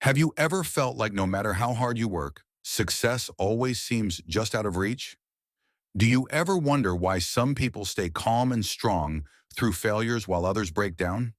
Have you ever felt like no matter how hard you work, success always seems just out of reach? Do you ever wonder why some people stay calm and strong through failures while others break down?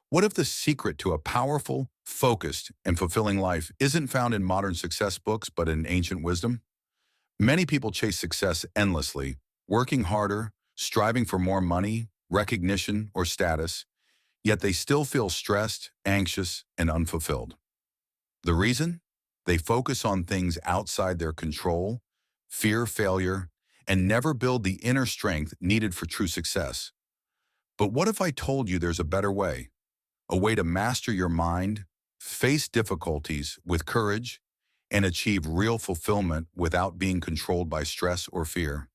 What if the secret to a powerful, focused, and fulfilling life isn't found in modern success books but in ancient wisdom? Many people chase success endlessly, working harder, striving for more money, recognition, or status, yet they still feel stressed, anxious, and unfulfilled. The reason? They focus on things outside their control, fear failure, and never build the inner strength needed for true success. But what if I told you there's a better way? A way to master your mind, face difficulties with courage, and achieve real fulfillment without being controlled by stress or fear?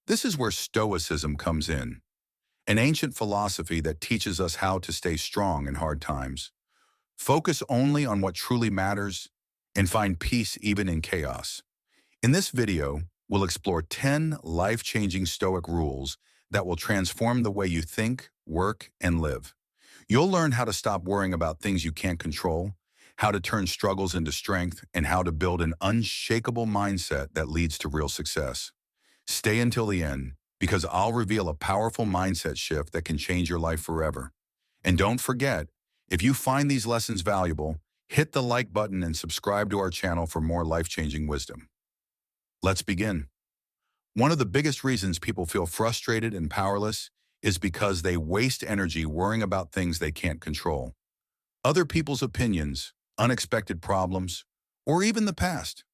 This is where Stoicism comes in, an ancient philosophy that teaches us how to stay strong in hard times. Focus only on what truly matters and find peace even in chaos. In this video, we'll explore 10 life-changing Stoic rules that will transform the way you think, work, and live. You'll learn how to stop worrying about things you can't control, how to turn struggles into strength, and how to build an unshakable mindset that leads to real success. Stay until the end, because I'll reveal a powerful mindset shift that can change your life forever. And don't forget, if you find these lessons valuable, hit the like button and subscribe to our channel for more life-changing wisdom. Let's begin. One of the biggest reasons people feel frustrated and powerless is because they waste energy worrying about things they can't control. Other people's opinions, unexpected problems, or even the past.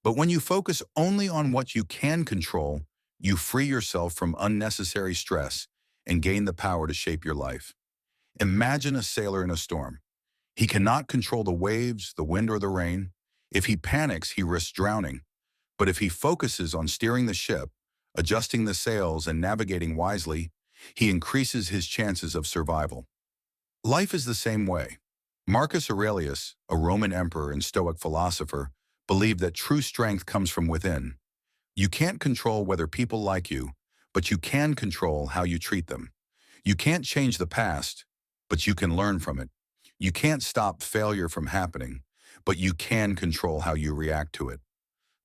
But when you focus only on what you can control, you free yourself from unnecessary stress and gain the power to shape your life. Imagine a sailor in a storm. He cannot control the waves, the wind, or the rain. If he panics, he risks drowning. But if he focuses on steering the ship, adjusting the sails, and navigating wisely, he increases his chances of survival. Life is the same way. Marcus Aurelius, a Roman emperor and Stoic philosopher, believed that true strength comes from within. You can't control whether people like you, but you can control how you treat them. You can't change the past, but you can learn from it. You can't stop failure from happening, but you can control how you react to it.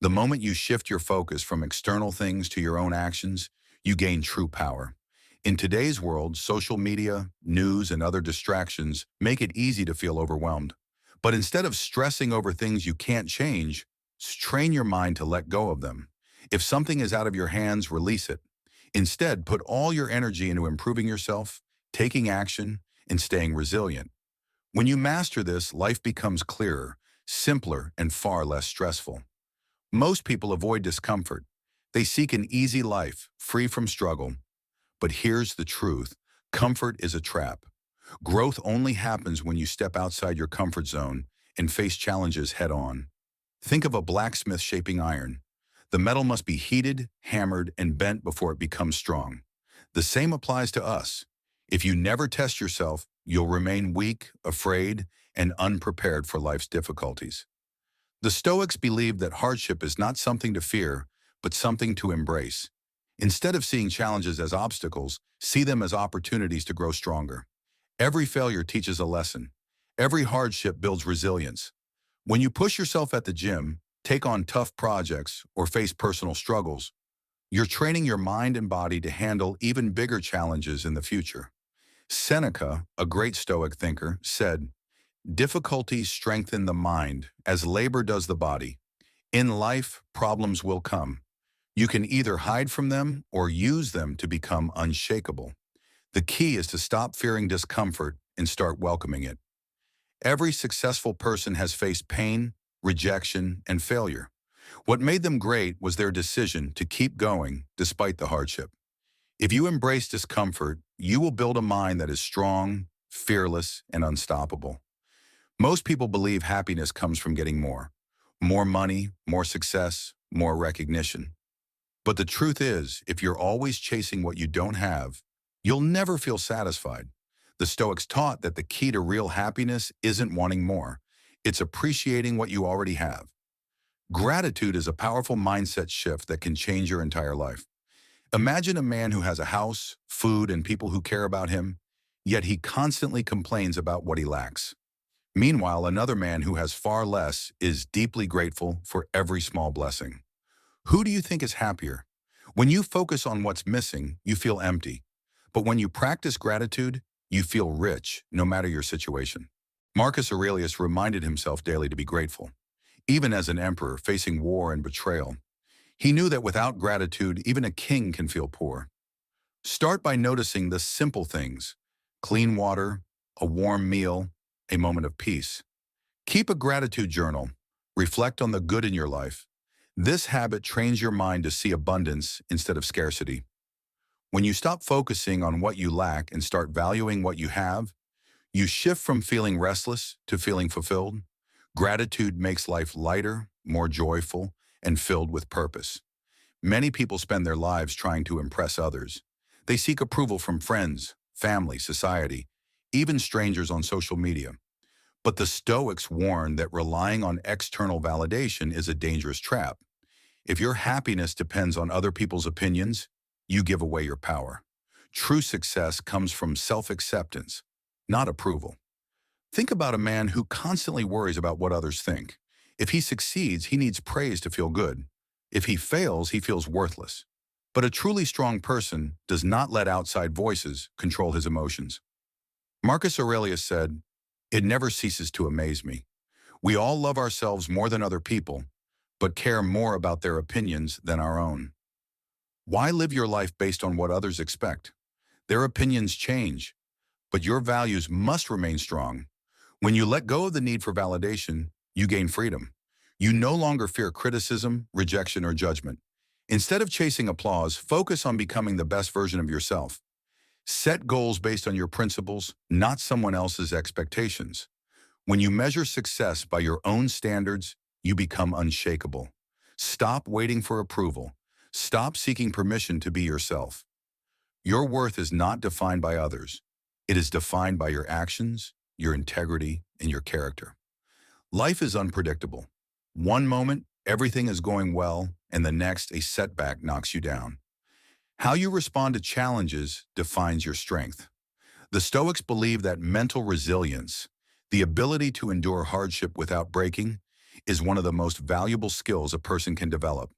The moment you shift your focus from external things to your own actions, you gain true power. In today's world, social media, news, and other distractions make it easy to feel overwhelmed. But instead of stressing over things you can't change, train your mind to let go of them. If something is out of your hands, release it. Instead, put all your energy into improving yourself, taking action, and staying resilient. When you master this, life becomes clearer, simpler, and far less stressful. Most people avoid discomfort. They seek an easy life, free from struggle. But here's the truth. Comfort is a trap. Growth only happens when you step outside your comfort zone and face challenges head-on. Think of a blacksmith shaping iron. The metal must be heated, hammered, and bent before it becomes strong. The same applies to us. If you never test yourself, you'll remain weak, afraid, and unprepared for life's difficulties. The Stoics believed that hardship is not something to fear, but something to embrace. Instead of seeing challenges as obstacles, see them as opportunities to grow stronger. Every failure teaches a lesson. Every hardship builds resilience. When you push yourself at the gym, take on tough projects, or face personal struggles, you're training your mind and body to handle even bigger challenges in the future. Seneca, a great Stoic thinker, said, "Difficulties strengthen the mind as labor does the body. In life, problems will come. You can either hide from them or use them to become unshakable. The key is to stop fearing discomfort and start welcoming it." Every successful person has faced pain, rejection, and failure. What made them great was their decision to keep going despite the hardship. If you embrace discomfort, you will build a mind that is strong, fearless, and unstoppable. Most people believe happiness comes from getting more. More money, more success, more recognition. But the truth is, if you're always chasing what you don't have, you'll never feel satisfied. The Stoics taught that the key to real happiness isn't wanting more. It's appreciating what you already have. Gratitude is a powerful mindset shift that can change your entire life. Imagine a man who has a house, food, and people who care about him, yet he constantly complains about what he lacks. Meanwhile, another man who has far less is deeply grateful for every small blessing. Who do you think is happier? When you focus on what's missing, you feel empty. But when you practice gratitude, you feel rich, no matter your situation. Marcus Aurelius reminded himself daily to be grateful. Even as an emperor facing war and betrayal, he knew that without gratitude, even a king can feel poor. Start by noticing the simple things: clean water, a warm meal, a moment of peace. Keep a gratitude journal. Reflect on the good in your life. This habit trains your mind to see abundance instead of scarcity. When you stop focusing on what you lack and start valuing what you have, you shift from feeling restless to feeling fulfilled. Gratitude makes life lighter, more joyful, and filled with purpose. Many people spend their lives trying to impress others. They seek approval from friends, family, society, even strangers on social media. But the Stoics warn that relying on external validation is a dangerous trap. If your happiness depends on other people's opinions, you give away your power. True success comes from self-acceptance, not approval. Think about a man who constantly worries about what others think. If he succeeds, he needs praise to feel good. If he fails, he feels worthless. But a truly strong person does not let outside voices control his emotions. Marcus Aurelius said, "It never ceases to amaze me. We all love ourselves more than other people, but care more about their opinions than our own." Why live your life based on what others expect? Their opinions change, but your values must remain strong. When you let go of the need for validation, you gain freedom. You no longer fear criticism, rejection, or judgment. Instead of chasing applause, focus on becoming the best version of yourself. Set goals based on your principles, not someone else's expectations. When you measure success by your own standards, you become unshakable. Stop waiting for approval. Stop seeking permission to be yourself. Your worth is not defined by others. It is defined by your actions, your integrity, and your character. Life is unpredictable. One moment, everything is going well, and the next, a setback knocks you down. How you respond to challenges defines your strength. The Stoics believe that mental resilience, the ability to endure hardship without breaking, is one of the most valuable skills a person can develop.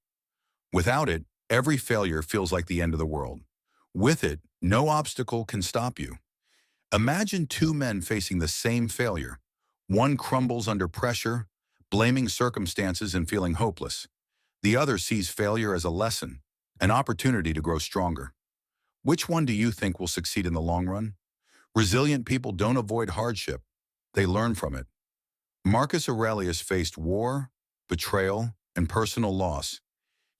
Without it, every failure feels like the end of the world. With it, no obstacle can stop you. Imagine two men facing the same failure. One crumbles under pressure, blaming circumstances and feeling hopeless. The other sees failure as a lesson, an opportunity to grow stronger. Which one do you think will succeed in the long run? Resilient people don't avoid hardship. They learn from it. Marcus Aurelius faced war, betrayal, and personal loss,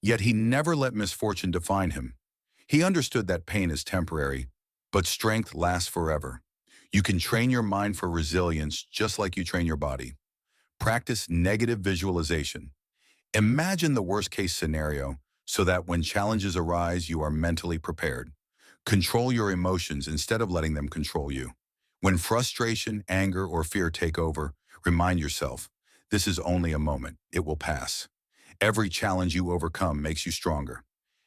yet he never let misfortune define him. He understood that pain is temporary, but strength lasts forever. You can train your mind for resilience just like you train your body. Practice negative visualization. Imagine the worst-case scenario so that when challenges arise, you are mentally prepared. Control your emotions instead of letting them control you. When frustration, anger, or fear take over, remind yourself, this is only a moment. It will pass. Every challenge you overcome makes you stronger.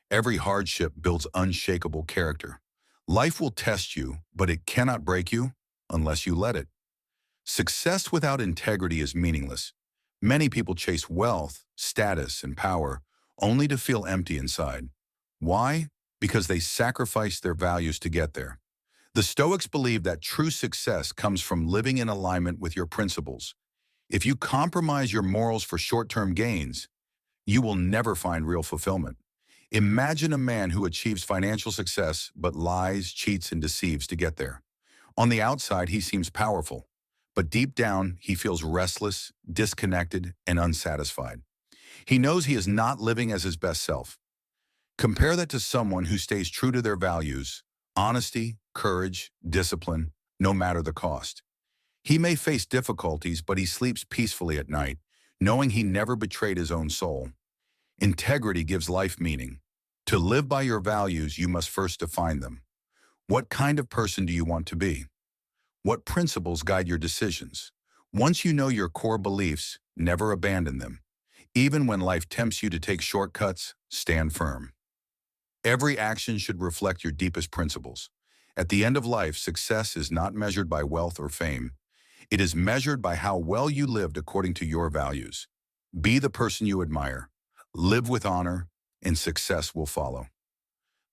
Every hardship builds unshakable character. Life will test you, but it cannot break you unless you let it. Success without integrity is meaningless. Many people chase wealth, status, and power only to feel empty inside. Why? Because they sacrifice their values to get there. The Stoics believe that true success comes from living in alignment with your principles. If you compromise your morals for short-term gains, you will never find real fulfillment. Imagine a man who achieves financial success but lies, cheats, and deceives to get there. On the outside, he seems powerful, but deep down, he feels restless, disconnected, and unsatisfied. He knows he is not living as his best self. Compare that to someone who stays true to their values: honesty, courage, discipline, no matter the cost. He may face difficulties, but he sleeps peacefully at night, knowing he never betrayed his own soul. Integrity gives life meaning. To live by your values, you must first define them. What kind of person do you want to be? What principles guide your decisions? Once you know your core beliefs, never abandon them. Even when life tempts you to take shortcuts, stand firm. Every action should reflect your deepest principles. At the end of life, success is not measured by wealth or fame. It is measured by how well you lived according to your values. Be the person you admire, live with honor, and success will follow.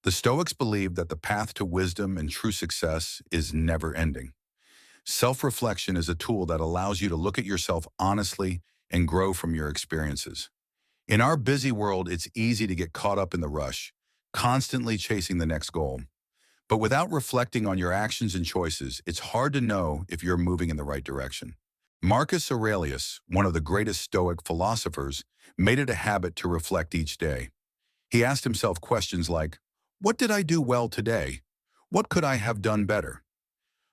The Stoics believe that the path to wisdom and true success is never ending. Self-reflection is a tool that allows you to look at yourself honestly and grow from your experiences. In our busy world, it's easy to get caught up in the rush, constantly chasing the next goal. But without reflecting on your actions and choices, it's hard to know if you're moving in the right direction. Marcus Aurelius, one of the greatest Stoic philosophers, made it a habit to reflect each day. He asked himself questions like, "What did I do well today? What could I have done better?"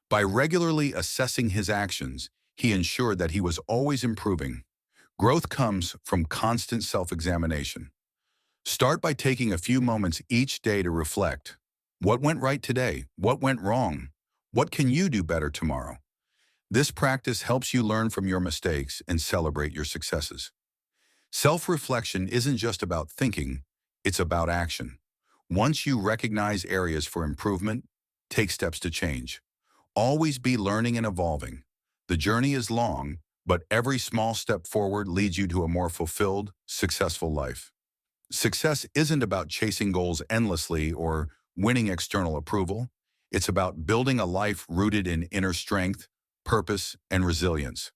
By regularly assessing his actions, he ensured that he was always improving. Growth comes from constant self-examination. Start by taking a few moments each day to reflect. What went right today? What went wrong? What can you do better tomorrow? This practice helps you learn from your mistakes and celebrate your successes. Self-reflection isn't just about thinking, it's about action. Once you recognize areas for improvement, take steps to change. Always be learning and evolving. The journey is long, but every small step forward leads you to a more fulfilled, successful life. Success isn't about chasing goals endlessly or winning external approval. It's about building a life rooted in inner strength, purpose, and resilience.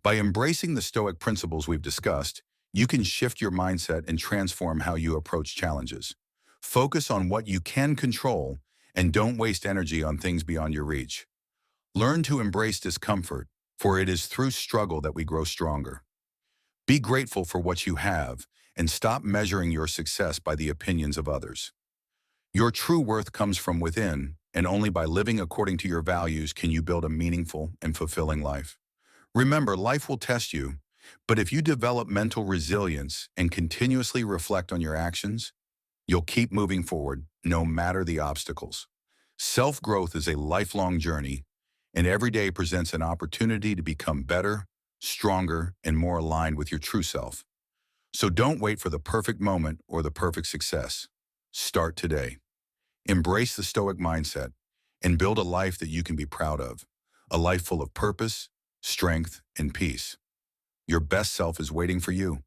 By embracing the Stoic principles we've discussed, you can shift your mindset and transform how you approach challenges. Focus on what you can control and don't waste energy on things beyond your reach. Learn to embrace discomfort, for it is through struggle that we grow stronger. Be grateful for what you have and stop measuring your success by the opinions of others. Your true worth comes from within, and only by living according to your values can you build a meaningful and fulfilling life. Remember, life will test you, but if you develop mental resilience and continuously reflect on your actions, you'll keep moving forward no matter the obstacles. Self-growth is a lifelong journey, and every day presents an opportunity to become better, stronger, and more aligned with your true self. So don't wait for the perfect moment or the perfect success. Start today. Embrace the Stoic mindset and build a life that you can be proud of, a life full of purpose, strength, and peace. Your best self is waiting for you.